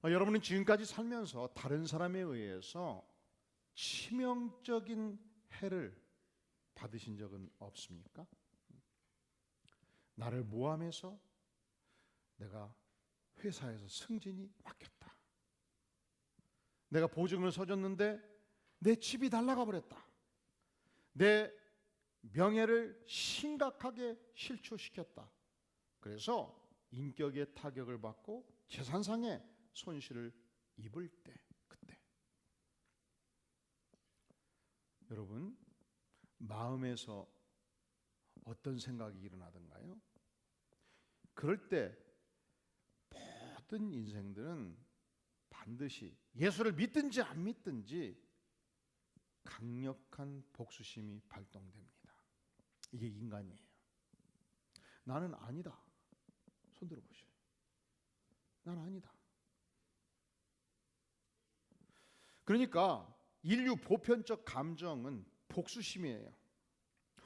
여러분은 지금까지 살면서 다른 사람에 의해서 치명적인 해를 받으신 적은 없습니까? 나를 모함해서 내가 회사에서 승진이 막혔다. 내가 보증을 서줬는데 내 집이 날아가 버렸다. 내 명예를 심각하게 실추시켰다. 그래서 인격의 타격을 받고 재산상의 손실을 입을 때, 그때 여러분 마음에서 어떤 생각이 일어나던가요? 그럴 때 모든 인생들은 반드시 예수를 믿든지 안 믿든지 강력한 복수심이 발동됩니다. 이게 인간이에요. 나는 아니다. 손 들어보세요. 난 아니다. 그러니까 인류 보편적 감정은 복수심이에요.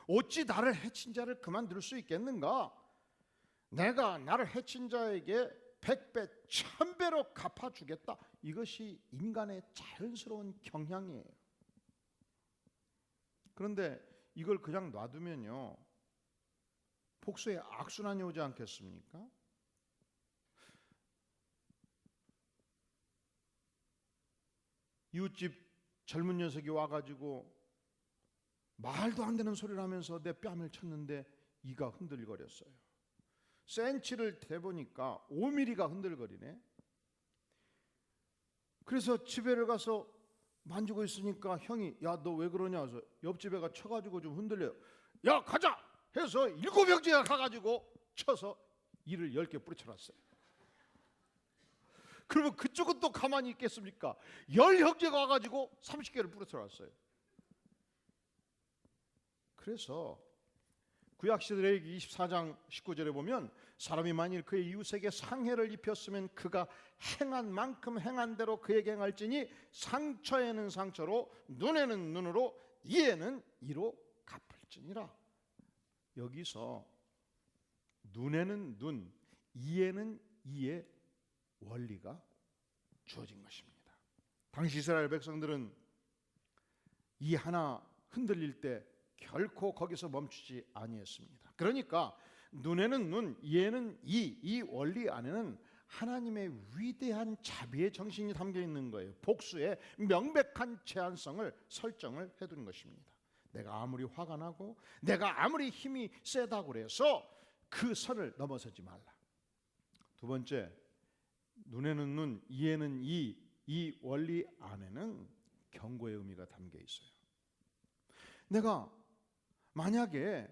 어찌 나를 해친 자를 그만둘 수 있겠는가? 내가 나를 해친 자에게 100배, 1000배로 갚아주겠다. 이것이 인간의 자연스러운 경향이에요. 그런데 이걸 그냥 놔두면요, 복수의 악순환이 오지 않겠습니까? 이웃집 젊은 녀석이 와가지고 말도 안 되는 소리를 하면서 내 뺨을 쳤는데 이가 흔들거렸어요. 센치를 대보니까 5mm가 흔들거리네. 그래서 집에를 가서 만지고 있으니까 형이 야 너 왜 그러냐 해서 옆집에 가 쳐가지고 좀 흔들려요. 야 가자 해서 7형제가 가가지고 쳐서 이를 10개 뿌리쳐놨어요. 그러면 그쪽은 또 가만히 있겠습니까? 10형제가 와가지고 30개를 뿌리쳐놨어요. 그래서 구약시대기 24장 19절에 보면 사람이 만일 그의 이웃에게 상해를 입혔으면 그가 행한 만큼 행한 대로 그에게 행할지니 상처에는 상처로 눈에는 눈으로 이에는 이로 갚을지니라. 여기서 눈에는 눈, 이에는 이의 원리가 주어진 것입니다. 당시 이스라엘 백성들은 이 하나 흔들릴 때 결코 거기서 멈추지 아니했습니다. 그러니까 눈에는 눈, 이에는 이 원리 안에는 하나님의 위대한 자비의 정신이 담겨 있는 거예요. 복수의 명백한 제한성을 설정을 해둔 것입니다. 내가 아무리 화가 나고 내가 아무리 힘이 세다고 그래서 그 선을 넘어서지 말라. 두 번째, 눈에는 눈, 이에는 이 원리 안에는 경고의 의미가 담겨 있어요. 내가 만약에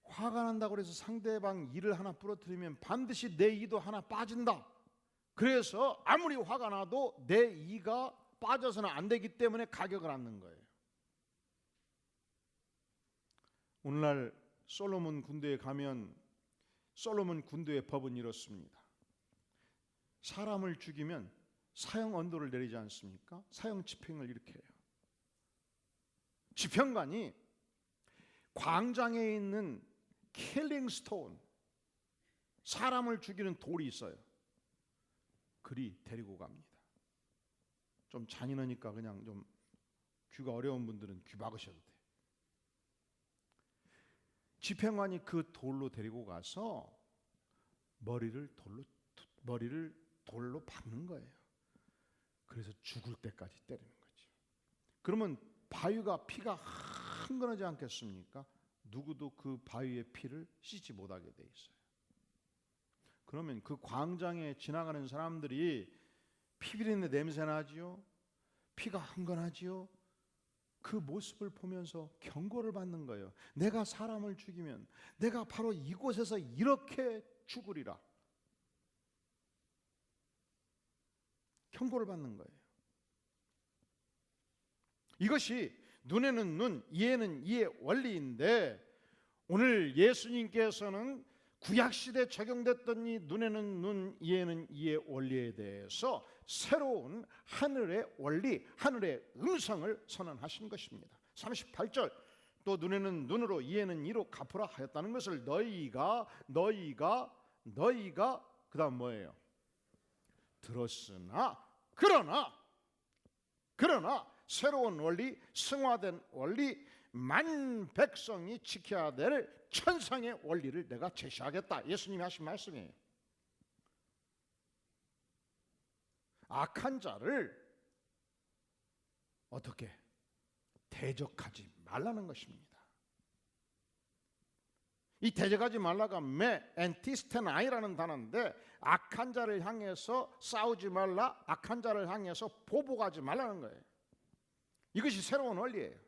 화가 난다고 해서 상대방 이를 하나 부러뜨리면 반드시 내 이도 하나 빠진다. 그래서 아무리 화가 나도 내 이가 빠져서는 안 되기 때문에 가격을 않는 거예요. 오늘날 솔로몬 군대에 가면 솔로몬 군대의 법은 이렇습니다. 사람을 죽이면 사형 언도를 내리지 않습니까? 사형 집행을 이렇게 해요. 집행관이 광장에 있는 킬링 스톤, 사람을 죽이는 돌이 있어요. 그리 데리고 갑니다. 좀 잔인하니까 그냥 좀 귀가 어려운 분들은 귀 막으셔도 돼요. 집행관이 그 돌로 데리고 가서 머리를 돌로 박는 거예요. 그래서 죽을 때까지 때리는 거죠. 그러면 바위가 피가 흥건하지 않겠습니까? 누구도 그 바위의 피를 씻지 못하게 돼 있어요. 그러면 그 광장에 지나가는 사람들이 피비린내 냄새 나지요? 피가 흥건하지요? 그 모습을 보면서 경고를 받는 거예요. 내가 사람을 죽이면 내가 바로 이곳에서 이렇게 죽으리라. 경고를 받는 거예요. 이것이 눈에는 눈, 이에는 이의 원리인데 오늘 예수님께서는 구약시대에 적용됐던 이 눈에는 눈, 이에는 이의 원리에 대해서 새로운 하늘의 원리, 하늘의 음성을 선언하신 것입니다. 38절 또 눈에는 눈으로 이에는 이로 갚으라 하였다는 것을 너희가 그 다음 뭐예요? 들었으나 그러나 새로운 원리, 승화된 원리, 만 백성이 지켜야 될 천상의 원리를 내가 제시하겠다. 예수님이 하신 말씀이에요. 악한 자를 어떻게 대적하지 말라는 것입니다. 이 대적하지 말라가 엔티스테나이라는 단어인데, 악한 자를 향해서 싸우지 말라, 악한 자를 향해서 보복하지 말라는 거예요. 이것이 새로운 원리예요.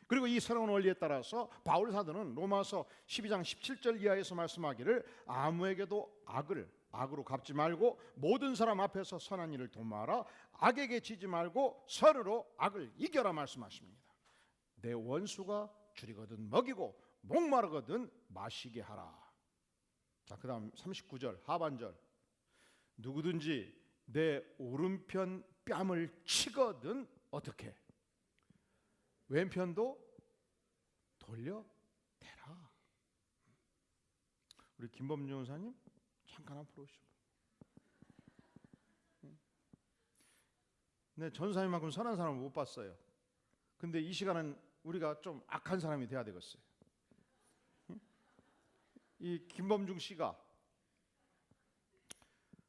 그리고 이 새로운 원리에 따라서 바울 사도는 로마서 12장 17절 이하에서 말씀하기를, 아무에게도 악으로 갚지 말고 모든 사람 앞에서 선한 일을 도모하라, 악에게 지지 말고 서로로 악을 이겨라 말씀하십니다. 내 원수가 줄이거든 먹이고 목마르거든 마시게 하라. 자, 그 다음 39절 하반절, 누구든지 내 오른편 뺨을 치거든 어떻게 왼편도 돌려대라. 우리 김범준 전사님 잠깐 앞으로 오시죠. 네, 전사님만큼 선한 사람을 못 봤어요. 근데 이 시간은 우리가 좀 악한 사람이 돼야 되겠어요. 이 김범중 씨가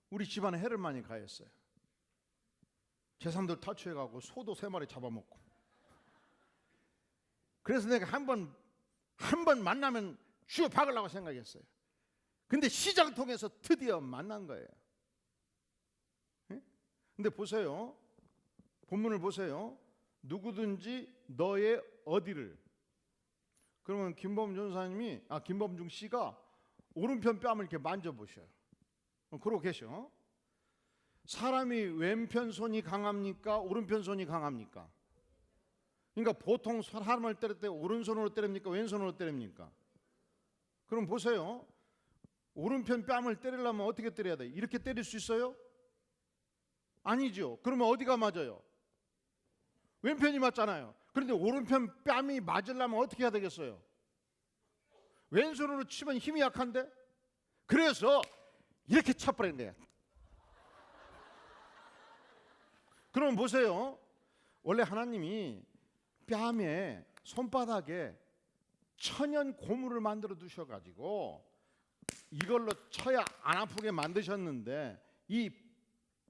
우리 집안에 해를 많이 가했어요. 재산들 탈취해가고 소도 3마리 잡아먹고. 그래서 내가 한 번 만나면 쥐어 박으려고 생각했어요. 근데 시장 통해서 드디어 만난 거예요. 근데 보세요, 본문을 보세요. 누구든지 너의 어디를, 그러면 김범중 씨가 오른편 뺨을 이렇게 만져보셔요. 그러고 계셔. 사람이 왼편 손이 강합니까? 오른편 손이 강합니까? 그러니까 보통 사람을 때릴 때 오른손으로 때립니까? 왼손으로 때립니까? 그럼 보세요. 오른편 뺨을 때리려면 어떻게 때려야 돼? 이렇게 때릴 수 있어요? 아니죠. 그러면 어디가 맞아요? 왼편이 맞잖아요. 그런데 오른편 뺨이 맞으려면 어떻게 해야 되겠어요? 왼손으로 치면 힘이 약한데? 그래서 이렇게 쳐버린 거예요. 그럼 보세요. 원래 하나님이 뺨에, 손바닥에 천연 고무를 만들어 두셔가지고 이걸로 쳐야 안 아프게 만드셨는데, 이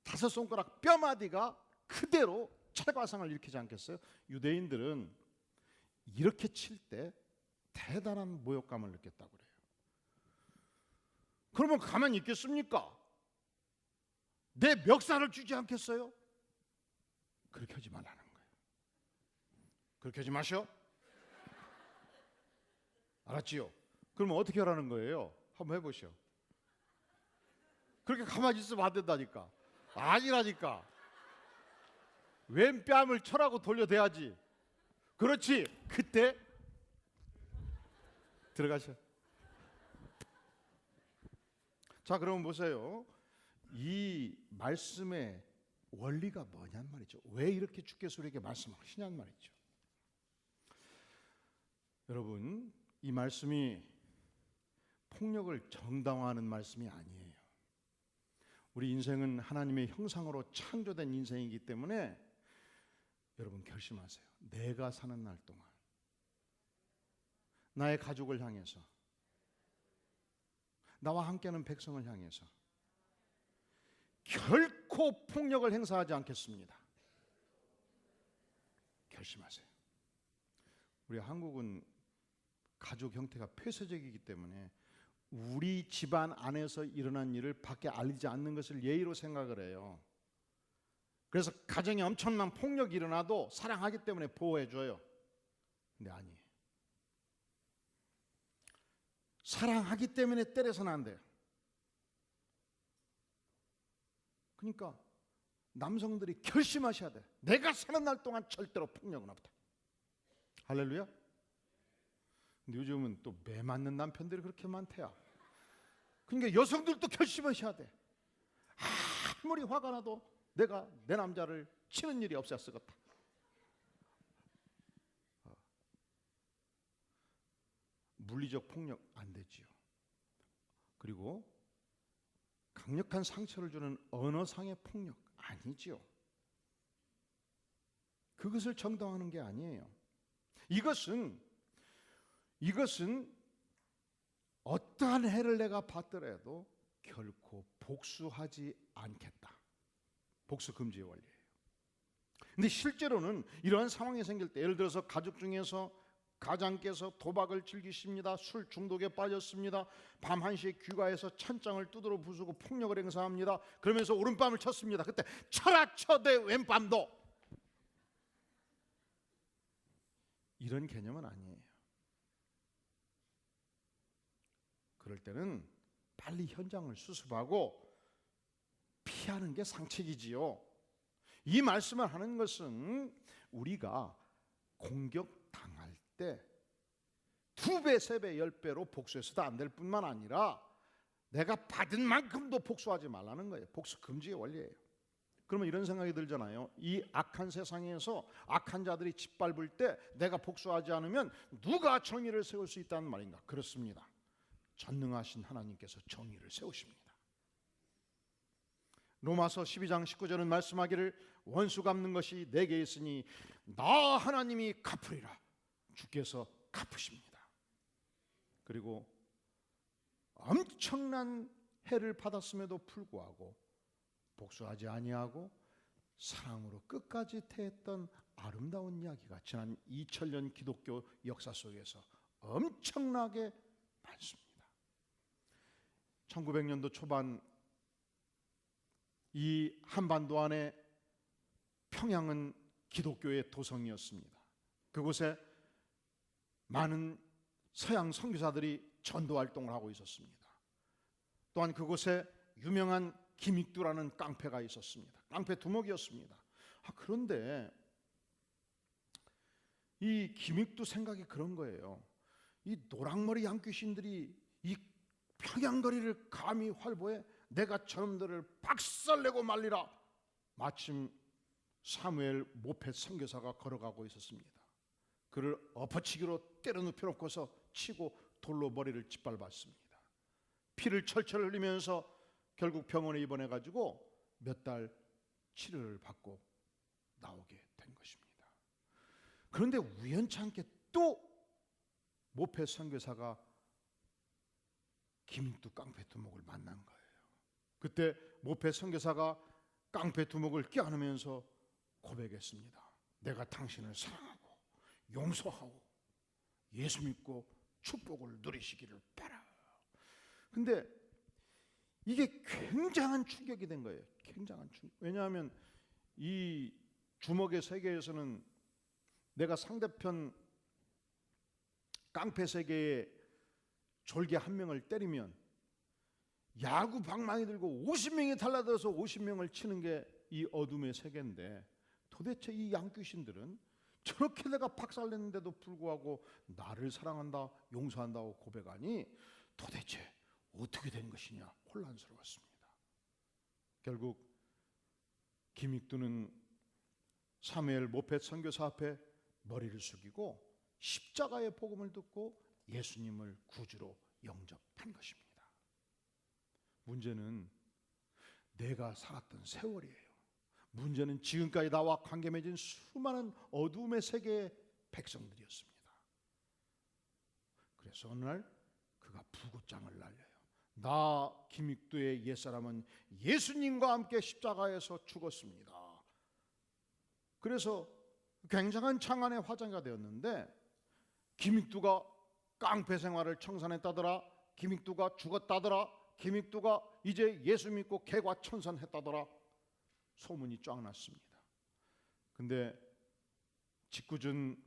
5손가락 뼈마디가 그대로 찰과상을 일으키지 않겠어요? 유대인들은 이렇게 칠 때 대단한 모욕감을 느꼈다고 그래요. 그러면 가만히 있겠습니까? 내 멱살을 주지 않겠어요? 그렇게 하지 말라는 거예요. 그렇게 하지 마셔. 알았지요? 그러면 어떻게 하라는 거예요? 한번 해보시오. 그렇게 가만히 있으면 안 된다니까. 아니라니까. 왼뺨을 쳐라고 돌려대야지. 그렇지. 그때 들어가셔. 자, 그러면 보세요. 이 말씀의 원리가 뭐냔 말이죠. 왜 이렇게 주께서 우리에게 말씀하시냔 말이죠. 여러분, 이 말씀이 폭력을 정당화하는 말씀이 아니에요. 우리 인생은 하나님의 형상으로 창조된 인생이기 때문에 여러분 결심하세요. 내가 사는 날 동안 나의 가족을 향해서, 나와 함께하는 백성을 향해서 결코 폭력을 행사하지 않겠습니다. 결심하세요. 우리 한국은 가족 형태가 폐쇄적이기 때문에 우리 집안 안에서 일어난 일을 밖에 알리지 않는 것을 예의로 생각을 해요. 그래서 가정에 엄청난 폭력이 일어나도 사랑하기 때문에 보호해줘요. 근데 아니에요. 사랑하기 때문에 때려서는 안 돼요. 그러니까 남성들이 결심하셔야 돼. 내가 사는 날 동안 절대로 폭력은 없다. 할렐루야. 근데 요즘은 또 매 맞는 남편들이 그렇게 많대요. 그러니까 여성들도 결심하셔야 돼. 아무리 화가 나도 내가 내 남자를 치는 일이 없어야 쓰겠다. 물리적 폭력 안 되지요. 그리고 강력한 상처를 주는 언어상의 폭력 아니죠. 그것을 정당화하는 게 아니에요. 이것은 어떠한 해를 내가 받더라도 결코 복수하지 않겠다. 복수 금지의 원리예요. 근데 실제로는 이러한 상황이 생길 때, 예를 들어서 가족 중에서 가장께서 도박을 즐기십니다. 술 중독에 빠졌습니다. 밤 1시에 귀가해서 찬장을 두드러 부수고 폭력을 행사합니다. 그러면서 오른밤을 쳤습니다. 그때 쳐라 쳐대 왼밤도, 이런 개념은 아니에요. 그럴 때는 빨리 현장을 수습하고 피하는 게 상책이지요. 이 말씀을 하는 것은 우리가 공격당할 때 2배, 3배, 10배로 복수해서도 안 될 뿐만 아니라 내가 받은 만큼도 복수하지 말라는 거예요. 복수 금지의 원리예요. 그러면 이런 생각이 들잖아요. 이 악한 세상에서 악한 자들이 짓밟을 때 내가 복수하지 않으면 누가 정의를 세울 수 있다는 말인가? 그렇습니다. 전능하신 하나님께서 정의를 세우십니다. 로마서 12장 19절은 말씀하기를 원수 갚는 것이 내게 있으니 나 하나님이 갚으리라. 주께서 갚으십니다. 그리고 엄청난 해를 받았음에도 불구하고 복수하지 아니하고 사랑으로 끝까지 태했던 아름다운 이야기가 지난 2000년 기독교 역사 속에서 엄청나게 많습니다. 1900년도 초반 이 한반도 안에 평양은 기독교의 도성이었습니다. 그곳에 많은 서양 선교사들이 전도 활동을 하고 있었습니다. 또한 그곳에 유명한 김익두라는 깡패가 있었습니다. 깡패 두목이었습니다. 그런데 이 김익두 생각이 그런 거예요. 이 노랑머리 양귀신들이 이 평양거리를 감히 활보해 내가 저놈들을 박살내고 말리라. 마침 사무엘 모펫 선교사가 걸어가고 있었습니다. 그를 엎어치기로 때려 눕혀놓고서 치고 돌로 머리를 짓밟았습니다. 피를 철철 흘리면서 결국 병원에 입원해가지고 몇 달 치료를 받고 나오게 된 것입니다. 그런데 우연찮게 또 모펫 선교사가 김익두 깡패 두목을 만난 거예요. 그때 모펫 선교사가 깡패 두목을 껴안으면서 고백했습니다. 내가 당신을 사랑하고 용서하고 예수 믿고 축복을 누리시기를 바라. 근데 이게 굉장한 충격이 된 거예요. 굉장한 충격. 왜냐하면 이 주먹의 세계에서는 내가 상대편 깡패 세계에 졸개 한 명을 때리면 야구 방망이 들고 50명이 달라들어서 50명을 치는 게 이 어둠의 세계인데, 도대체 이 양귀신들은 저렇게 내가 박살냈는데도 불구하고 나를 사랑한다, 용서한다고 고백하니 도대체 어떻게 된 것이냐 혼란스러웠습니다. 결국 김익두는 사무엘 모펫 선교사 앞에 머리를 숙이고 십자가의 복음을 듣고 예수님을 구주로 영접한 것입니다. 문제는 내가 살았던 세월이에요. 문제는 지금까지 나와 관계 맺은 수많은 어둠의 세계의 백성들이었습니다. 그래서 어느 날 그가 부고장을 날려요. 나 김익두의 옛사람은 예수님과 함께 십자가에서 죽었습니다. 그래서 굉장한 창안의 화제가 되었는데, 김익두가 깡패 생활을 청산했다더라, 김익두가 죽었다더라, 김익두가 이제 예수 믿고 개과천선했다더라, 소문이 쫙 났습니다. 근데 짓궂은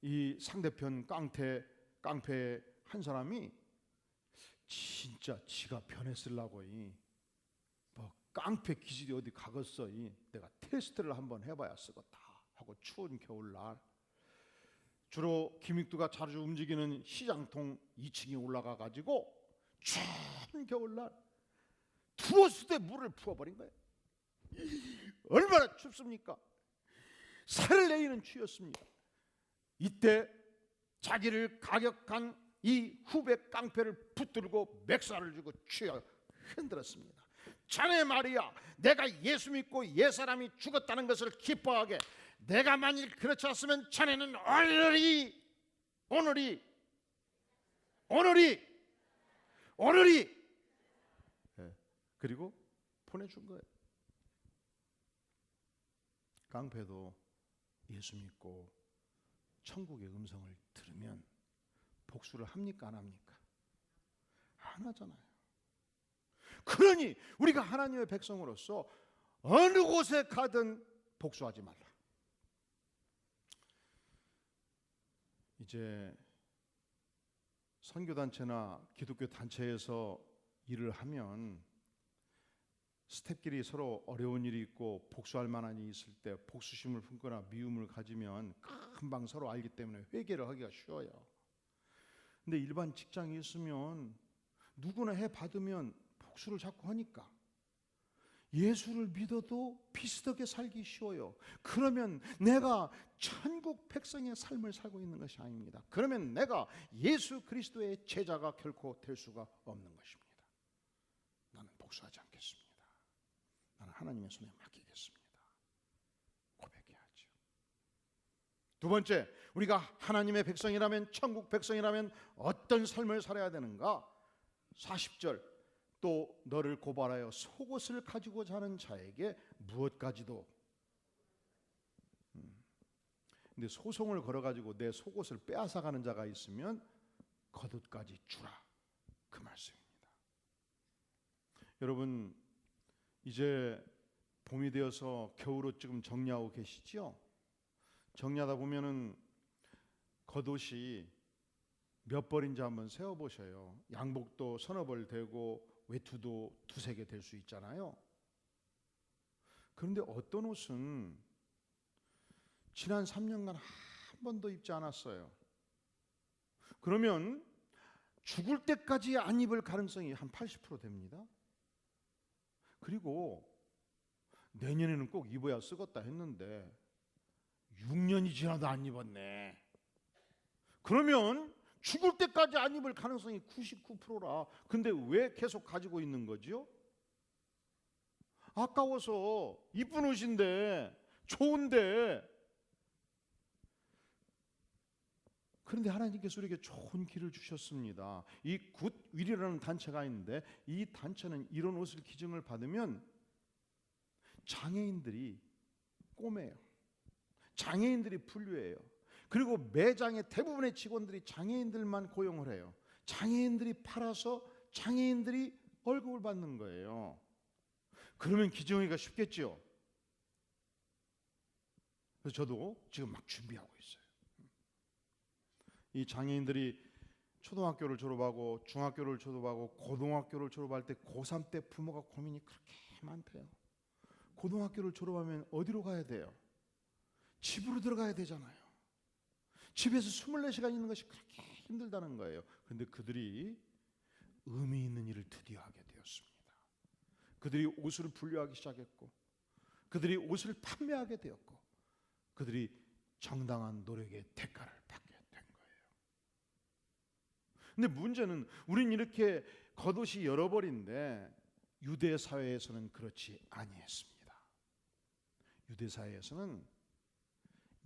이 상대편 깡패 한 사람이 진짜 지가 변했으려고 뭐 깡패 기질이 어디 가겠어, 내가 테스트를 한번 해봐야 쓰겠다 하고 추운 겨울날 주로 김익두가 자주 움직이는 시장통 2층에 올라가 가지고 추운 겨울날 투어수대 물을 부어버린 거예요. 얼마나 춥습니까? 살을 내리는 추위였습니다. 이때 자기를 가격한 이 후배 깡패를 붙들고 맥살을 주고 흔들었습니다. 자네 말이야, 내가 예수 믿고 옛사람이 죽었다는 것을 기뻐하게, 내가 만일 그렇지 않았으면 자네는 오늘이 그리고 보내준 거예요. 깡패도 예수 믿고 천국의 음성을 들으면 복수를 합니까 안 합니까? 안 하잖아요. 그러니 우리가 하나님의 백성으로서 어느 곳에 가든 복수하지 말라. 이제 선교단체나 기독교 단체에서 일을 하면 스태프끼리 서로 어려운 일이 있고 복수할 만한 일이 있을 때 복수심을 품거나 미움을 가지면 금방 서로 알기 때문에 회개를 하기가 쉬워요. 근데 일반 직장에 있으면 누구나 해 받으면 복수를 자꾸 하니까 예수를 믿어도 비슷하게 살기 쉬워요. 그러면 내가 천국 백성의 삶을 살고 있는 것이 아닙니다. 그러면 내가 예수 그리스도의 제자가 결코 될 수가 없는 것입니다. 나는 복수하지 않겠습니다. 나는 하나님의 손에 맡기겠습니다. 고백해야죠. 두 번째, 우리가 하나님의 백성이라면, 천국 백성이라면 어떤 삶을 살아야 되는가? 40절, 또 너를 고발하여 속옷을 가지고 자는 자에게 무엇까지도. 근데 소송을 걸어가지고 내 속옷을 빼앗아가는 자가 있으면 겉옷까지 주라, 그 말씀입니다. 여러분, 이제 봄이 되어서 겨울옷 지금 정리하고 계시죠? 정리하다 보면은 겉옷이 몇 벌인지 한번 세어보셔요. 양복도 서너 벌 되고 외투도 두세 개 될 수 있잖아요. 그런데 어떤 옷은 지난 3년간 한 번도 입지 않았어요. 그러면 죽을 때까지 안 입을 가능성이 한 80% 됩니다. 그리고 내년에는 꼭 입어야 쓰겄다 했는데 6년이 지나도 안 입었네. 그러면 죽을 때까지 안 입을 가능성이 99%라. 근데 왜 계속 가지고 있는 거죠? 아까워서, 이쁜 옷인데, 좋은데. 그런데 하나님께서 우리에게 좋은 길을 주셨습니다. 이 굿윌이라는 단체가 있는데, 이 단체는 이런 옷을 기증을 받으면 장애인들이 꼬매요. 장애인들이 분류해요. 그리고 매장의 대부분의 직원들이 장애인들만 고용을 해요. 장애인들이 팔아서 장애인들이 월급을 받는 거예요. 그러면 기증하기가 쉽겠죠. 그래서 저도 지금 막 준비하고 있어요. 이 장애인들이 초등학교를 졸업하고 중학교를 졸업하고 고등학교를 졸업할 때 고3 때 부모가 고민이 그렇게 많대요. 고등학교를 졸업하면 어디로 가야 돼요? 집으로 들어가야 되잖아요. 집에서 24시간 있는 것이 그렇게 힘들다는 거예요. 그런데 그들이 의미 있는 일을 드디어 하게 되었습니다. 그들이 옷을 분류하기 시작했고, 그들이 옷을 판매하게 되었고, 그들이 정당한 노력의 대가를 받게 된 거예요. 근데 문제는 우린 이렇게 겉옷이 여러 벌인데 유대 사회에서는 그렇지 아니했습니다. 유대 사회에서는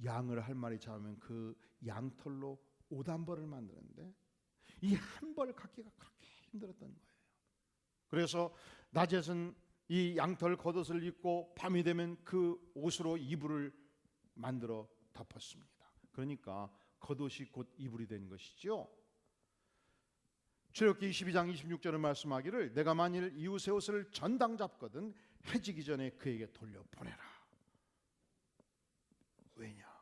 양을 한 마리 잡으면 그 양털로 옷 한 벌을 만드는데 이 한 벌 갖기가 그렇게 힘들었던 거예요. 그래서 낮에는 이 양털 겉옷을 입고 밤이 되면 그 옷으로 이불을 만들어 덮었습니다. 그러니까 겉옷이 곧 이불이 된 것이죠. 출애굽기 22장 26절에 말씀하기를 내가 만일 이웃의 옷을 전당 잡거든 해지기 전에 그에게 돌려보내라. 왜냐?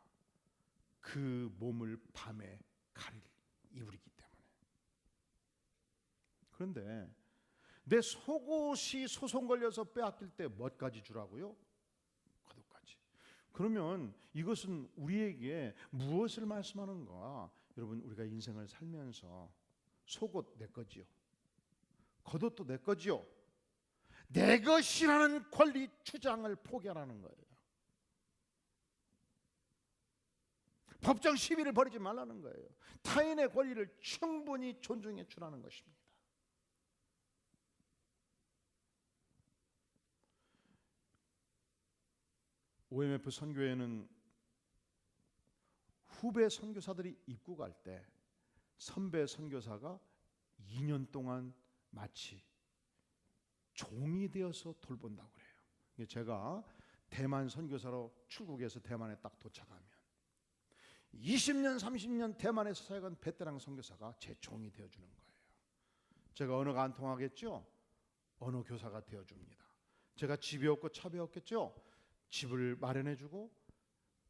그 몸을 밤에 가릴 이불이기 때문에. 그런데 내 속옷이 소송 걸려서 빼앗길 때 뭐까지 주라고요? 겉옷까지. 그러면 이것은 우리에게 무엇을 말씀하는가? 여러분, 우리가 인생을 살면서 속옷 내 거지요. 겉옷도 내 거지요. 내 것이라는 권리 주장을 포기하라는 거예요. 법정 시비를 벌이지 말라는 거예요. 타인의 권리를 충분히 존중해 주라는 것입니다. OMF 선교회는 후배 선교사들이 입국할 때 선배 선교사가 2년 동안 마치 종이 되어서 돌본다고 그래요. 제가 대만 선교사로 출국해서 대만에 딱 도착하면 20년 30년 대만에서 사역한 베테랑 선교사가 제 종이 되어주는 거예요. 제가 언어가 안 통하겠죠? 언어 교사가 되어줍니다. 제가 집이 없고 차비 없겠죠? 집을 마련해주고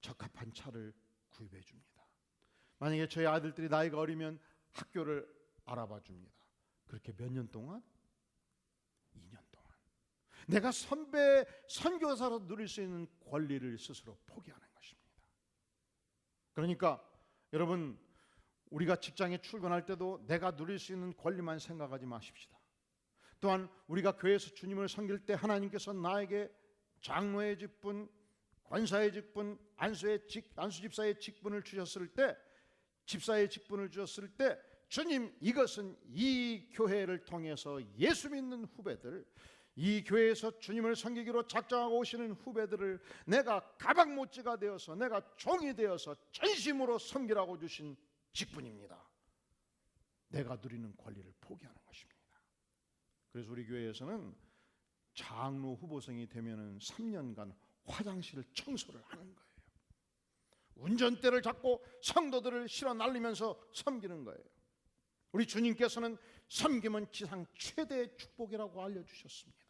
적합한 차를 구입해줍니다. 만약에 저희 아들들이 나이가 어리면 학교를 알아봐 줍니다. 그렇게 몇 년 동안? 2년 동안. 내가 선배 선교사로 누릴 수 있는 권리를 스스로 포기하는 것입니다. 그러니까 여러분, 우리가 직장에 출근할 때도 내가 누릴 수 있는 권리만 생각하지 마십시다. 또한 우리가 교회에서 주님을 섬길 때 하나님께서 나에게 장로의 직분, 권사의 직분, 안수집사의 직분을 주셨을 때, 집사의 직분을 주셨을 때, 주님, 이것은 이 교회를 통해서 예수 믿는 후배들, 이 교회에서 주님을 섬기기로 작정하고 오시는 후배들을 내가 가방못지가 되어서, 내가 종이 되어서 전심으로 섬기라고 주신 직분입니다. 내가 누리는 권리를 포기하는 것입니다. 그래서 우리 교회에서는 장로 후보생이 되면은 3년간 화장실 청소를 하는 거예요. 운전대를 잡고 성도들을 실어 날리면서 섬기는 거예요. 우리 주님께서는 섬김은 지상 최대의 축복이라고 알려주셨습니다.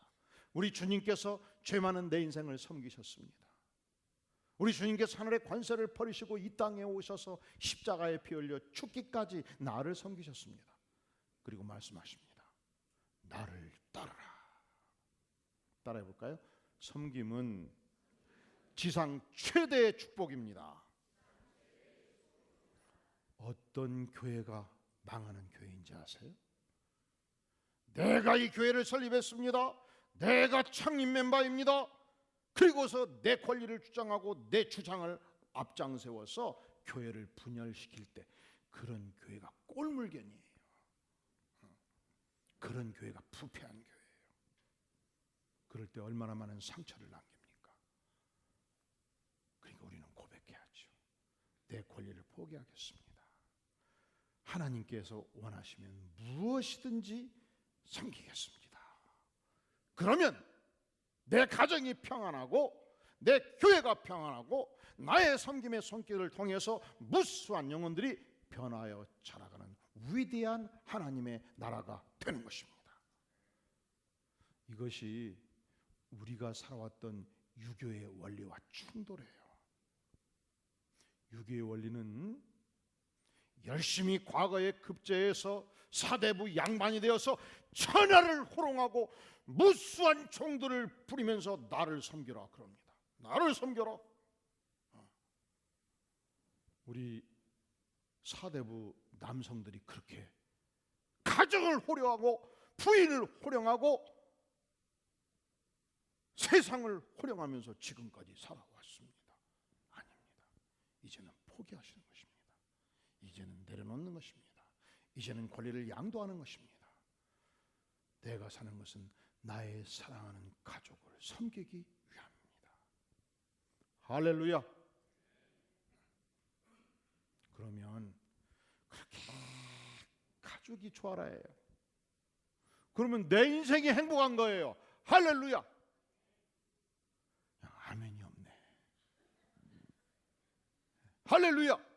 우리 주님께서 죄 많은 내 인생을 섬기셨습니다. 우리 주님께서 하늘의 권세를 버리시고 이 땅에 오셔서 십자가에 피 흘려 죽기까지 나를 섬기셨습니다. 그리고 말씀하십니다. 나를 따르라. 따라해 볼까요? 섬김은 지상 최대의 축복입니다. 어떤 교회가 망하는 교회인지 아세요? 내가 이 교회를 설립했습니다. 내가 창립 멤버입니다. 그리고서 내 권리를 주장하고 내 주장을 앞장세워서 교회를 분열시킬 때, 그런 교회가 꼴물견이에요. 그런 교회가 부패한 교회예요. 그럴 때 얼마나 많은 상처를 남깁니까? 그러니까 우리는 고백해야죠. 내 권리를 포기하겠습니다. 하나님께서 원하시면 무엇이든지 섬기겠습니다. 그러면 내 가정이 평안하고 내 교회가 평안하고 나의 섬김의 손길을 통해서 무수한 영혼들이 변화하여 자라가는 위대한 하나님의 나라가 되는 것입니다. 이것이 우리가 살아왔던 유교의 원리와 충돌해요. 유교의 원리는 열심히 과거에 급제해서 사대부 양반이 되어서 천하를 호롱하고 무수한 종들을 부리면서 나를 섬겨라 그럽니다. 나를 섬겨라. 우리 사대부 남성들이 그렇게 가정을 호령하고 부인을 호령하고 세상을 호령하면서 지금까지 살아왔습니다. 아닙니다. 이제는 포기하시는 것입니다. 이제는 내려놓는 것입니다. 이제는 권리를 양도하는 것입니다. 내가 사는 것은 나의 사랑하는 가족을 섬기기 위함입니다. 할렐루야. 그러면 그렇게 가족이 좋아라 해요. 그러면 내 인생이 행복한 거예요. 할렐루야. 아멘이 없네. 할렐루야.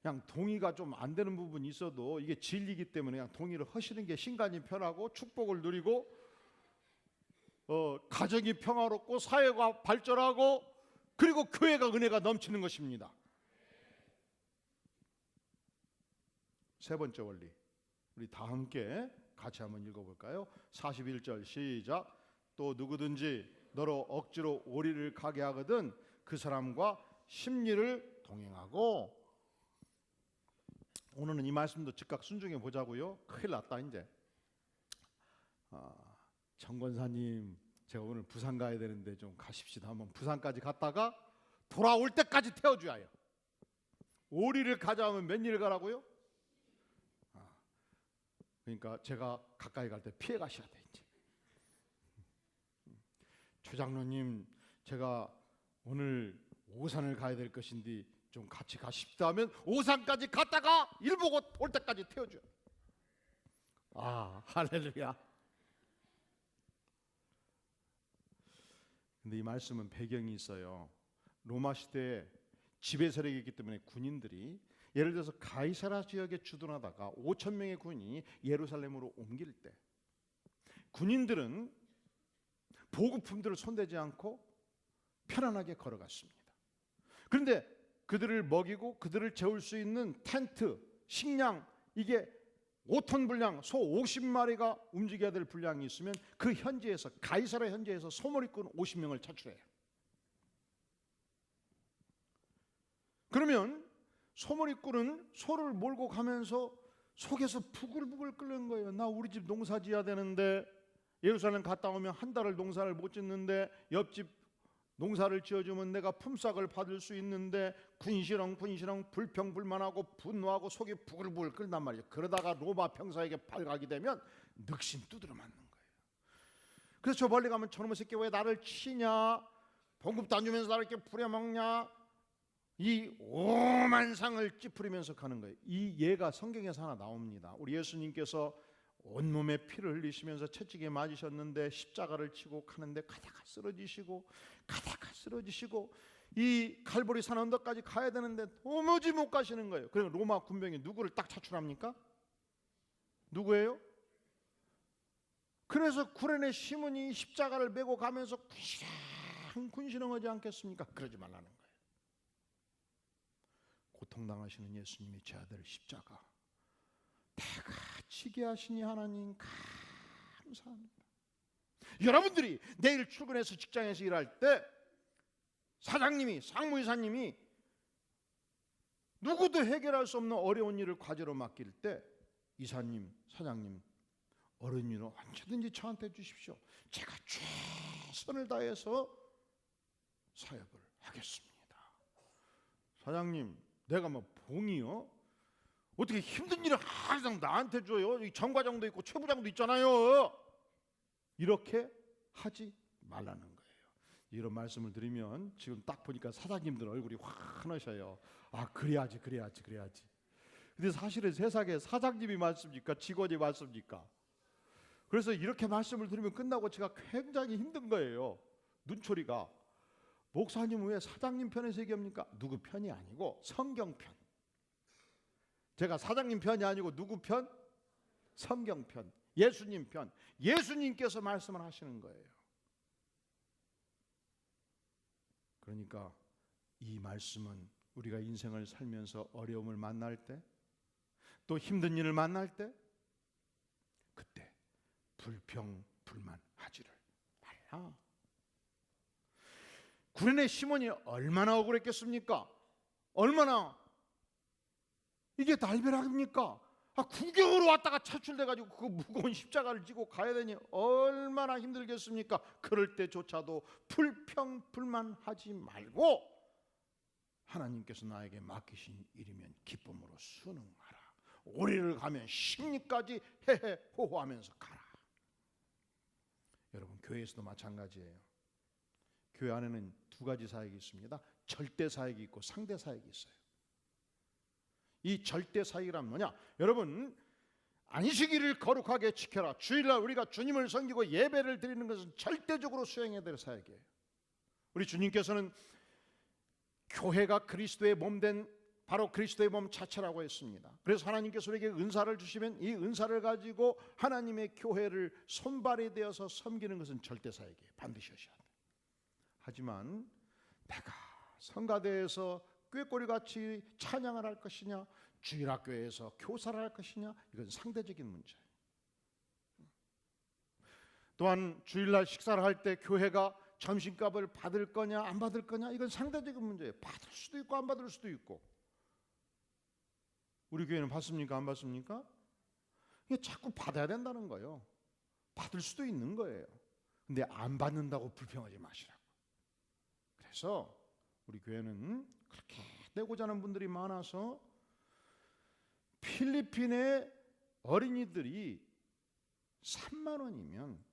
그냥 동의가 좀 안 되는 부분이 있어도 이게 진리이기 때문에 그냥 동의를 하시는 게 신간이 편하고 축복을 누리고 가정이 평화롭고 사회가 발전하고 그리고 교회가 은혜가 넘치는 것입니다. 세 번째 원리, 우리 다 함께 같이 한번 읽어볼까요? 41절 시작. 또 누구든지 너로 억지로 오리를 가게 하거든 그 사람과 심리를 동행하고. 오늘은 이 말씀도 즉각 순종해 보자고요. 큰일 났다 이제. 정권사님, 제가 오늘 부산 가야 되는데 좀 가십시다. 한번 부산까지 갔다가 돌아올 때까지 태워줘야 해요. 오리를 가자 하면 몇 일 가라고요? 그러니까 제가 가까이 갈 때 피해 가셔야 돼 이제. 최장로님, 제가 오늘 오산을 가야 될 것인데 좀 같이 가십시다 하면 오산까지 갔다가 일 보고 올 때까지 태워줘요. 아, 할렐루야. 근데 이 말씀은 배경이 있어요. 로마 시대에 지배 세력이 있기 때문에 군인들이 예를 들어서 가이사라 지역에 주둔하다가 5천 명의 군인이 예루살렘으로 옮길 때 군인들은 보급품들을 손대지 않고 편안하게 걸어갔습니다. 그런데 그들을 먹이고 그들을 재울 수 있는 텐트, 식량, 이게 5톤 분량, 소 50마리가 움직여야 될 분량이 있으면 그 현지에서, 가이사라 현지에서 소머리꾼 50명을 차출해요. 그러면 소머리꾼은 소를 몰고 가면서 속에서 부글부글 끓는 거예요. 나 우리 집 농사 지어야 되는데, 예루살렘 갔다 오면 한 달을 농사를 못 짓는데, 옆집 농사를 지어주면 내가 품삯을 받을 수 있는데, 군시렁 불평불만하고 분노하고 속이 부글부글 끓단 말이에요. 그러다가 로마 병사에게 발각이 되면 늑신 두드려 맞는 거예요. 그래서 저 멀리 가면 저놈의 새끼 왜 나를 치냐, 봉급도 안 주면서 나를 이렇게 부려먹냐, 이 오만 상을 찌푸리면서 가는 거예요. 이 예가 성경에서 하나 나옵니다. 우리 예수님께서 온몸에 피를 흘리시면서 채찍에 맞으셨는데 십자가를 치고 가는데 가다가 쓰러지시고 이 갈보리 산 언덕까지 가야 되는데 도무지 못 가시는 거예요. 그러면 로마 군병이 누구를 딱 차출합니까? 누구예요? 그래서 구레네 시몬이 십자가를 메고 가면서 군시렁하지 않겠습니까? 그러지 말라는 거예요. 고통당하시는 예수님이 제 아들 십자가 내가 지게 하시니 하나님 감사합니다. 여러분들이 내일 출근해서 직장에서 일할 때 사장님이, 상무이사님이 누구도 해결할 수 없는 어려운 일을 과제로 맡길 때 이사님, 사장님, 어려운 일은 언제든지 저한테 주십시오. 제가 최선을 다해서 사역을 하겠습니다. 사장님, 내가 뭐 봉이요? 어떻게 힘든 일을 항상 나한테 줘요? 정과장도 있고 최부장도 있잖아요. 이렇게 하지 말라는 거예요. 이런 말씀을 드리면 지금 딱 보니까 사장님들 얼굴이 환하셔요. 아, 그래야지. 근데 사실은 세상에 사장님이 맞습니까? 직원이 맞습니까? 그래서 이렇게 말씀을 드리면 끝나고 제가 굉장히 힘든 거예요. 눈초리가. 목사님은 왜 사장님 편에서 얘기합니까? 누구 편이 아니고 성경 편. 제가 사장님 편이 아니고 누구 편? 성경 편, 예수님 편. 예수님께서 말씀을 하시는 거예요. 그러니까 이 말씀은 우리가 인생을 살면서 어려움을 만날 때, 또 힘든 일을 만날 때, 그때 불평 불만하지를 말라. 구레네 시몬이 얼마나 억울했겠습니까? 얼마나 이게 날벼락입니까? 구경으로 왔다가 차출돼가지고 그 무거운 십자가를 지고 가야 되니 얼마나 힘들겠습니까? 그럴 때조차도 불평 불만하지 말고 하나님께서 나에게 맡기신 일이면 기쁨으로 순응하라. 오리를 가면 십리까지 헤헤호호하면서 가라. 여러분, 교회에서도 마찬가지예요. 교회 안에는 두 가지 사역이 있습니다. 절대 사역이 있고 상대 사역이 있어요. 이 절대 사역이란 뭐냐? 여러분, 안식일을 거룩하게 지켜라. 주일날 우리가 주님을 섬기고 예배를 드리는 것은 절대적으로 수행해야 될 사역이에요. 우리 주님께서는 교회가 그리스도의 몸된 바로 그리스도의 몸 자체라고 했습니다. 그래서 하나님께서 우리에게 은사를 주시면 이 은사를 가지고 하나님의 교회를 손발이 되어서 섬기는 것은 절대 사역이에요. 반드시 하셔야 돼요. 하지만 내가 성가대에서 꾀꼬리같이 찬양을 할 것이냐, 주일학교에서 교사를 할 것이냐, 이건 상대적인 문제예요. 또한 주일날 식사를 할 때 교회가 점심값을 받을 거냐 안 받을 거냐, 이건 상대적인 문제예요. 받을 수도 있고 안 받을 수도 있고. 우리 교회는 받습니까 안 받습니까? 이게 자꾸 받아야 된다는 거예요. 받을 수도 있는 거예요. 근데 안 받는다고 불평하지 마시라고. 그래서 우리 교회는 그렇게 내고자 하는 분들이 많아서 필리핀의 어린이들이 3만 원이면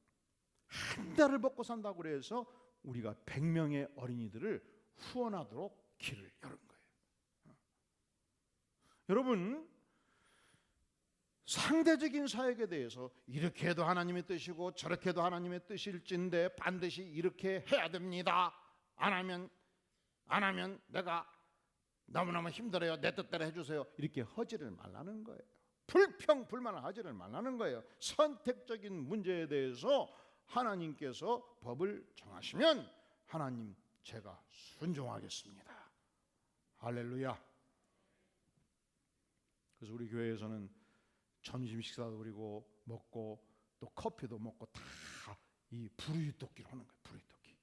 한 달을 먹고 산다고 그래서 우리가 100명의 어린이들을 후원하도록 길을 열은 거예요. 여러분, 상대적인 사역에 대해서 이렇게 해도 하나님의 뜻이고 저렇게 해도 하나님의 뜻일진데 반드시 이렇게 해야 됩니다. 안 하면 내가 너무너무 힘들어요. 내 뜻대로 해주세요. 이렇게 하지를 말라는 거예요. 불평불만을 하지를 말라는 거예요. 선택적인 문제에 대해서 하나님께서 법을 정하시면 하나님 제가 순종하겠습니다. 할렐루야. 그래서 우리 교회에서는 점심 식사도 그리고 먹고 또 커피도 먹고 다 이 불의돕기로 하는 거예요. 불의돕기.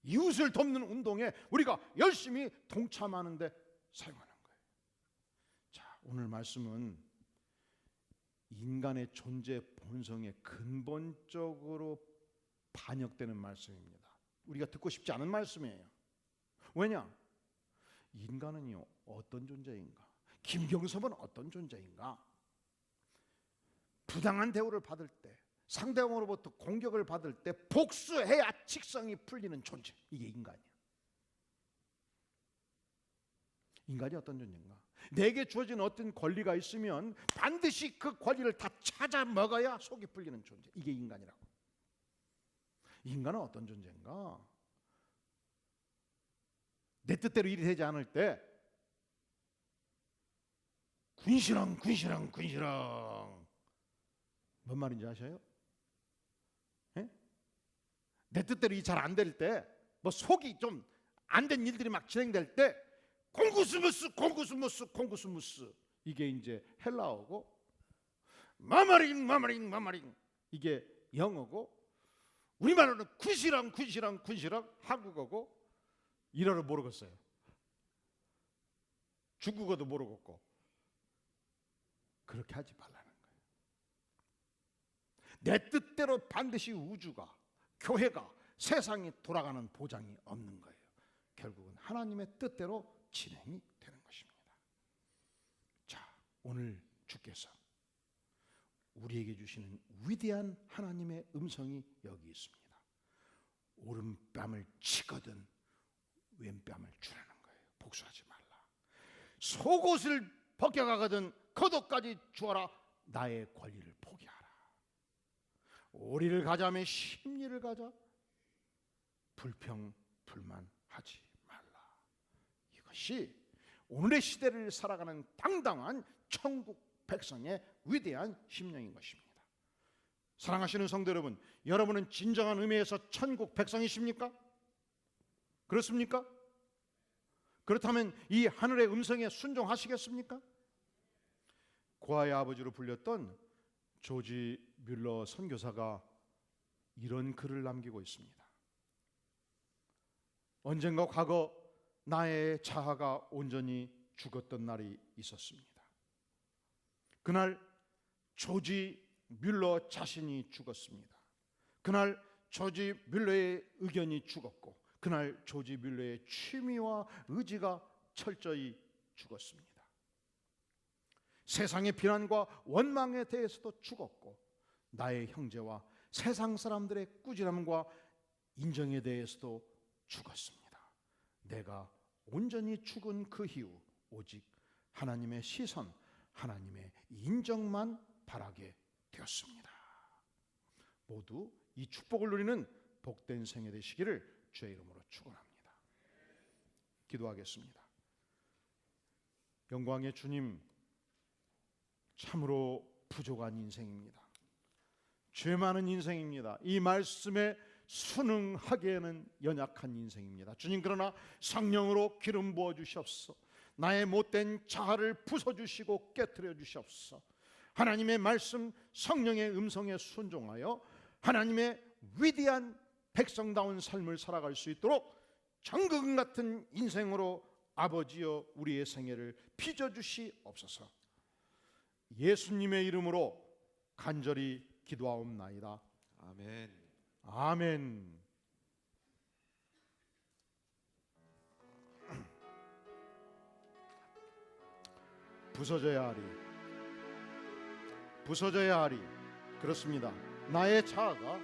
이웃을 돕는 운동에 우리가 열심히 동참하는데 사용하는 거예요. 자, 오늘 말씀은 인간의 존재 본성에 근본적으로 반영되는 말씀입니다. 우리가 듣고 싶지 않은 말씀이에요. 왜냐? 인간은요 어떤 존재인가? 김경섭은 어떤 존재인가? 부당한 대우를 받을 때, 상대방으로부터 공격을 받을 때 복수해야 직성이 풀리는 존재. 이게 인간이야. 인간이 어떤 존재인가? 내게 주어진 어떤 권리가 있으면 반드시 그 권리를 다 찾아 먹어야 속이 풀리는 존재. 이게 인간이라고. 인간은 어떤 존재인가? 내 뜻대로 일이 되지 않을 때 군시렁 뭔 말인지 아셔요? 예? 내 뜻대로 이 잘 안 될 때, 뭐 속이 좀 안 된 일들이 막 진행될 때 공구스무스 이게 이제 헬라어고, 마마링 이게 영어고, 우리말로는 군시렁 한국어고, 일어를 모르겠어요. 중국어도 모르겠고. 그렇게 하지 말라는 거예요. 내 뜻대로 반드시 우주가, 교회가, 세상이 돌아가는 보장이 없는 거예요. 결국은 하나님의 뜻대로 진행이 되는 것입니다. 자, 오늘 주께서 우리에게 주시는 위대한 하나님의 음성이 여기 있습니다. 오른뺨을 치거든 왼뺨을 주라는 거예요. 복수하지 말라. 속옷을 벗겨가거든 겉옷까지 주어라. 나의 권리를 포기하라. 오리를 가자면 심리를 가자. 불평 불만하지 말라. 이것이 오늘의 시대를 살아가는 당당한 천국 백성의 위대한 심령인 것입니다. 사랑하시는 성도 여러분, 여러분은 진정한 의미에서 천국 백성이십니까? 그렇습니까? 그렇다면 이 하늘의 음성에 순종하시겠습니까? 고아의 아버지로 불렸던 조지 뮬러 선교사가 이런 글을 남기고 있습니다. 언젠가 과거 나의 자아가 온전히 죽었던 날이 있었습니다. 그날 조지 뮬러 자신이 죽었습니다. 그날 조지 뮬러의 의견이 죽었고, 그날 조지 뮬러의 취미와 의지가 철저히 죽었습니다. 세상의 비난과 원망에 대해서도 죽었고, 나의 형제와 세상 사람들의 꾸지람과 인정에 대해서도 죽었습니다. 내가 온전히 죽은 그 이후 오직 하나님의 시선, 하나님의 인정만 바라게 되었습니다. 모두 이 축복을 누리는 복된 생애 되시기를 주의 이름으로 축원합니다. 기도하겠습니다. 영광의 주님, 참으로 부족한 인생입니다. 죄 많은 인생입니다. 이 말씀에 순응하기에는 연약한 인생입니다. 주님, 그러나 성령으로 기름 부어 주시옵소서. 나의 못된 자아를 부숴주시고 깨트려 주시옵소서. 하나님의 말씀, 성령의 음성에 순종하여 하나님의 위대한 백성다운 삶을 살아갈 수 있도록 정금 같은 인생으로 아버지여 우리의 생애를 빚어주시옵소서. 예수님의 이름으로 간절히 기도하옵나이다. 아멘. 아멘. 부서져야 하리. 부서져야 하리. 그렇습니다. 나의 자아가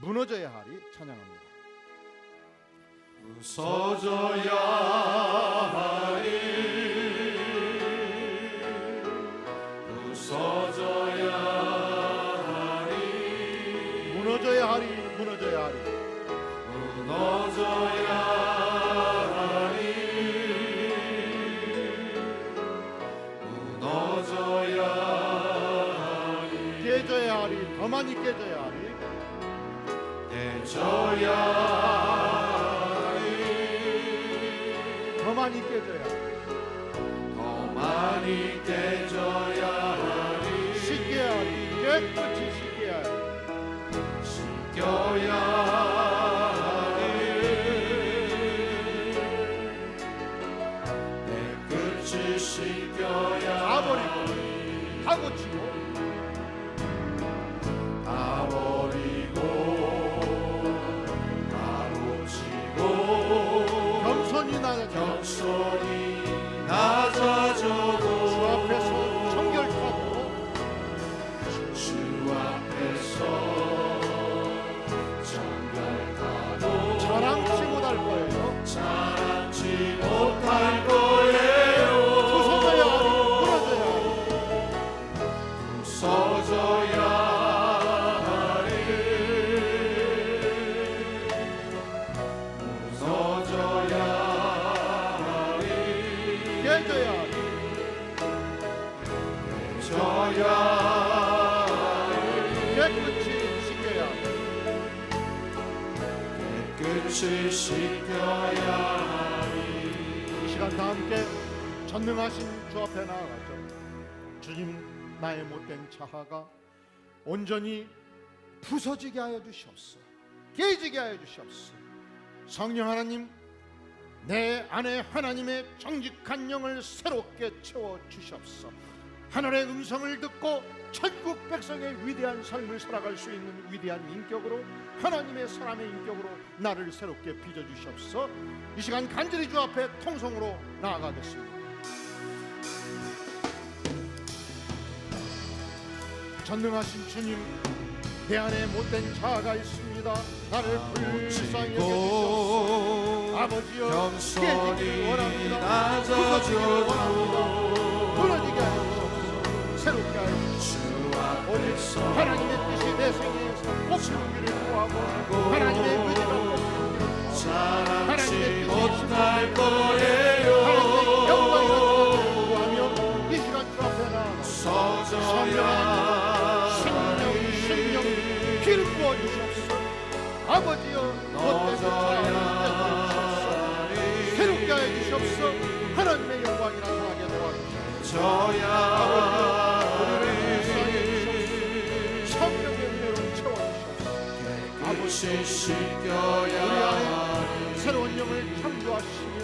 무너져야 하리. 찬양합니다. 부서져야 하리 부서져야 하리 무너져야 하리 무너져야 하리 무너져야 하리 무너져야 하리 깨져야 하리 더 많이 깨져야 하리 깨져야 하리 더 많이 깨져야 하리 더 많이 깨져야 하리 씻게 하리 깨끗이 씻게 하리 씻겨야 하리 깨끗이 씻겨야 다 버리고 다 고치고 다 버리고 다 고치고 겸손히 나아져 겸손히 낮아져도 주 앞에서 정결하고 주 앞에서 정결하고 자랑치 못할 거예요. 자랑치 못할 거예요 부서져야 하리 무너져야 하리 무서져야 하리 깨져야 하리 깨져야 하리 깨끗이 씻겨야 하리 깨끗이 씻겨야 하리 이 시간 다 함께 전능하신 주 앞에 나아가죠. 주님, 나의 못된 자아가 온전히 부서지게 하여 주시옵소서. 깨지게 하여 주시옵소서. 성령 하나님, 내 안에 하나님의 정직한 영을 새롭게 채워 주시옵소서. 하늘의 음성을 듣고 천국 백성의 위대한 삶을 살아갈 수 있는 위대한 인격으로, 하나님의 사람의 인격으로 나를 새롭게 빚어 주시옵소서. 이 시간 간절히 주 앞에 통성으로 나아가겠습니다. 전능하신 주님, 내 안에 못된 자아가 있습니다. 나를 불쌍히 여겨주시옵소서. 아버지여, 깨지기를 원합니다. 부서지기를 원합니다. 무너지게 하여 주시옵소서. 새롭게 하여 주시옵소서. 오직 하나님의 뜻이 내 생애에서 꼭 이루기를 구하고 하나님의 의지가 꼭 이루기를 자랑치 못할 하나님의 거예요 영광이 나타나기를 구하며 이 시간 주 앞에 나아가 부서져야 성령 기름 부어 주시옵소서. 아버지여, 못된 자아를 떼주시옵소서. 새롭게 하여 주시옵소서. 하나님의 영광이 나타나게 도와주시옵소서. 우리를 불쌍히 주시옵소서. 성령의 은혜로 채워주시옵소서. 깨끗이 우리 씻겨야 안에 새로운 영을 창조하시며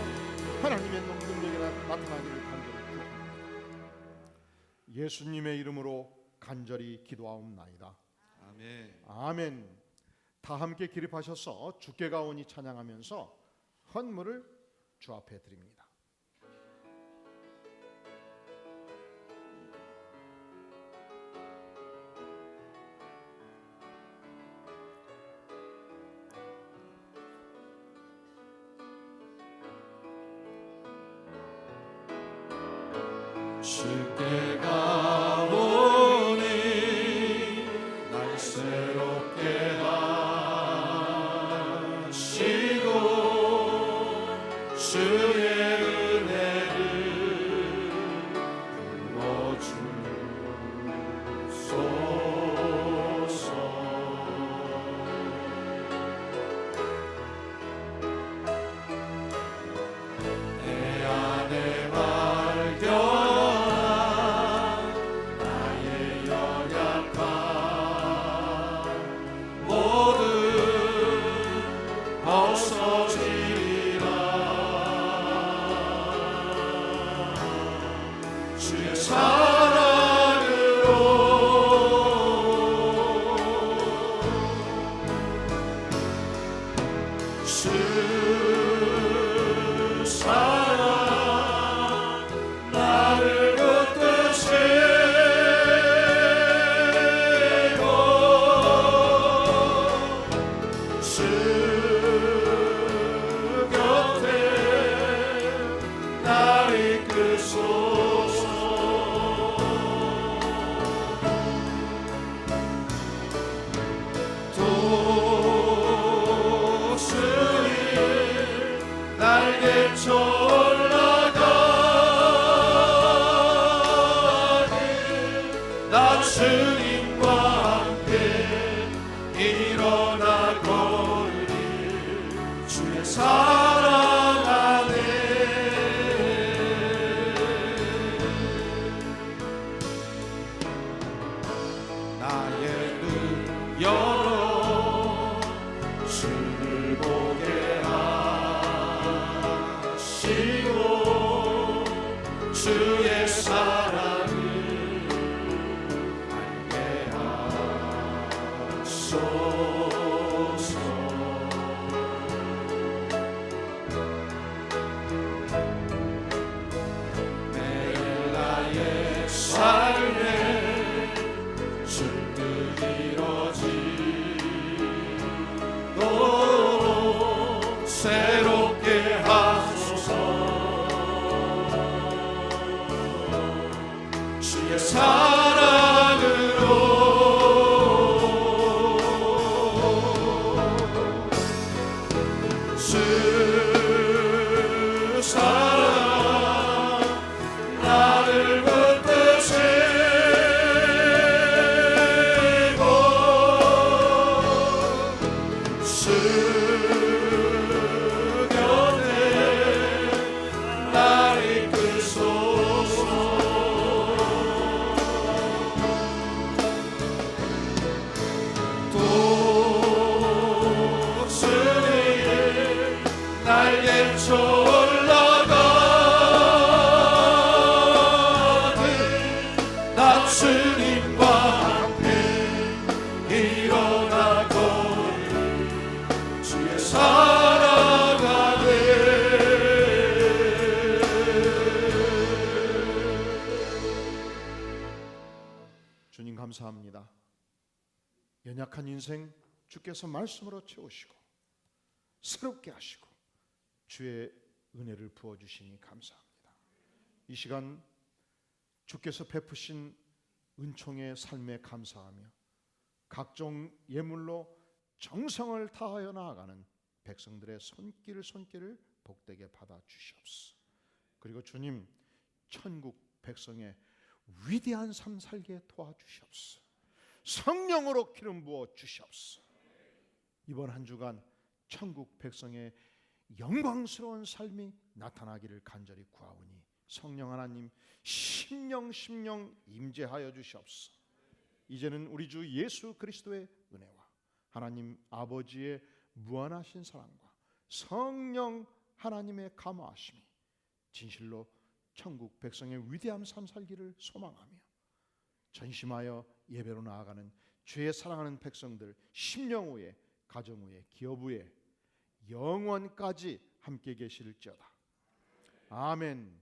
하나님의 능력이 나타나기를 간절히 구합니다. 예수님의 이름으로 간절히 기도하옵나이다. 아멘. 아멘. 다 함께 기립하셔서 주께 가오니 찬양하면서 헌물을 주 앞에 드립니다. 주께 가오니 날 새롭게 하시고 주의 은혜를 부어주소서. 내 안에 발견한 나의 연약함 모두 벗어지리라. 주의 사랑으로 주 사랑 나를 붙드시고 주 사랑하네. 나의 눈 열어 주를 보게 하시고 주의 사랑을 알게 하소서. 매일 나의 삶에 주뜻 이루어지도록 새롭게 하소서. 주의 사랑으로 주 사랑 나를 붙드시고 주 곁에 날 이끄소서. 독수리 날개쳐 올라가듯 나 주님과 함께 일어나고 주의 사랑 안에. 주님 감사합니다. 연약한 인생 주께서 말씀으로 채우시고 새롭게 하시고 주의 은혜를 부어주시니 감사합니다. 이 시간 주께서 베푸신 은총의 삶에 감사하며 각종 예물로 정성을 다하여 나아가는 백성들의 손길을 복되게 받아 주시옵소서. 그리고 주님 천국 백성의 위대한 삶 살게 도와주시옵소서. 성령으로 기름 부어 주시옵소서. 이번 한 주간 천국 백성의 영광스러운 삶이 나타나기를 간절히 구하오니 성령 하나님 심령 임재하여 주시옵소서. 이제는 우리 주 예수 그리스도의 은혜와 하나님 아버지의 무한하신 사랑과 성령 하나님의 감화하심이 진실로 천국 백성의 위대한 삶 살기를 소망하며 전심하여 예배로 나아가는 주의 사랑하는 백성들 심령 후에 가정 후에 기업 후에 영원까지 함께 계실지어다. 아멘.